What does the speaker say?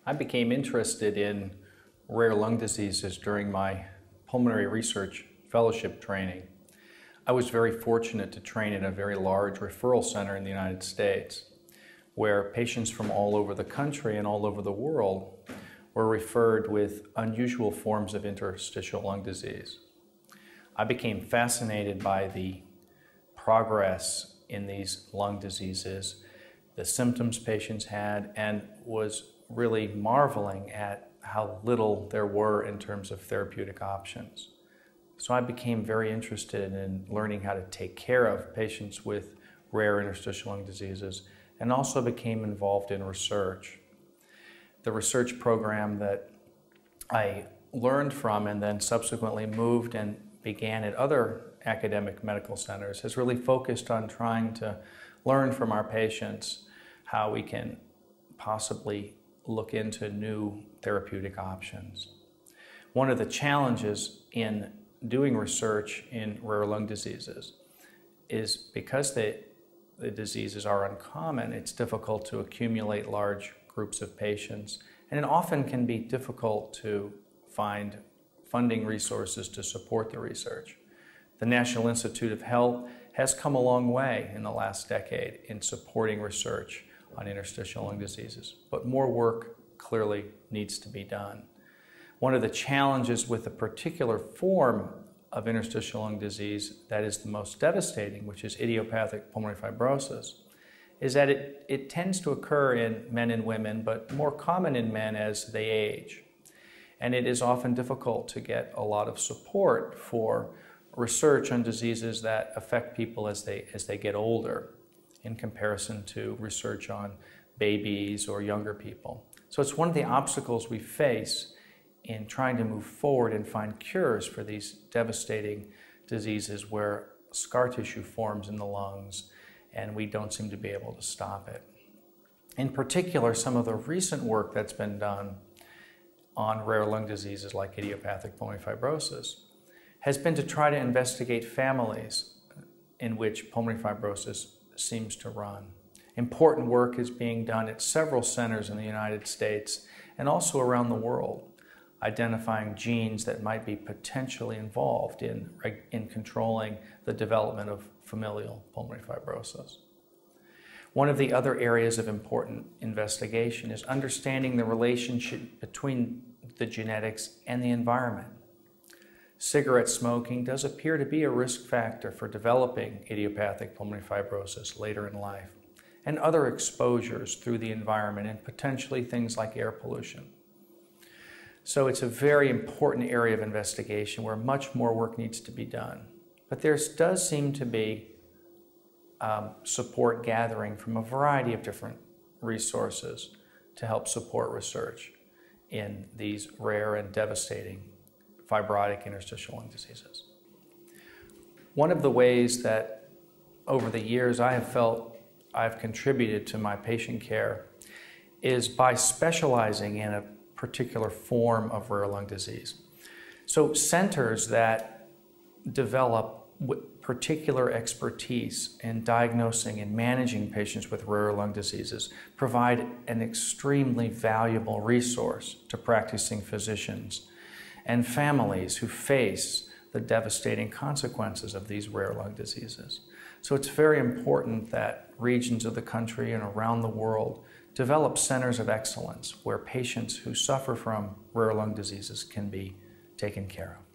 I became interested in rare lung diseases during my pulmonary research fellowship training. I was very fortunate to train in a very large referral center in the United States, where patients from all over the country and all over the world were referred with unusual forms of interstitial lung disease. I became fascinated by the progress in these lung diseases, the symptoms patients had, and was really marveling at how little there were in terms of therapeutic options. So I became very interested in learning how to take care of patients with rare interstitial lung diseases, and also became involved in research. The research program that I learned from and then subsequently moved and began at other academic medical centers has really focused on trying to learn from our patients how we can possibly look into new therapeutic options. One of the challenges in doing research in rare lung diseases is because the diseases are uncommon, it's difficult to accumulate large groups of patients, and it often can be difficult to find funding resources to support the research. The National Institute of Health has come a long way in the last decade in supporting research on interstitial lung diseases, but more work clearly needs to be done. One of the challenges with a particular form of interstitial lung disease that is the most devastating, which is idiopathic pulmonary fibrosis, is that it tends to occur in men and women, but more common in men as they age. And it is often difficult to get a lot of support for research on diseases that affect people as they get older in comparison to research on babies or younger people. So it's one of the obstacles we face in trying to move forward and find cures for these devastating diseases where scar tissue forms in the lungs and we don't seem to be able to stop it. In particular, some of the recent work that's been done on rare lung diseases like idiopathic pulmonary fibrosis has been to try to investigate families in which pulmonary fibrosis seems to run. Important work is being done at several centers in the United States and also around the world, identifying genes that might be potentially involved in controlling the development of familial pulmonary fibrosis. One of the other areas of important investigation is understanding the relationship between the genetics and the environment. Cigarette smoking does appear to be a risk factor for developing idiopathic pulmonary fibrosis later in life, and other exposures through the environment, and potentially things like air pollution. So it's a very important area of investigation where much more work needs to be done. But there does seem to be support gathering from a variety of different resources to help support research in these rare and devastating fibrotic interstitial lung diseases. One of the ways that over the years I have felt I've contributed to my patient care is by specializing in a particular form of rare lung disease. So centers that develop particular expertise in diagnosing and managing patients with rare lung diseases provide an extremely valuable resource to practicing physicians and families who face the devastating consequences of these rare lung diseases. So it's very important that regions of the country and around the world develop centers of excellence where patients who suffer from rare lung diseases can be taken care of.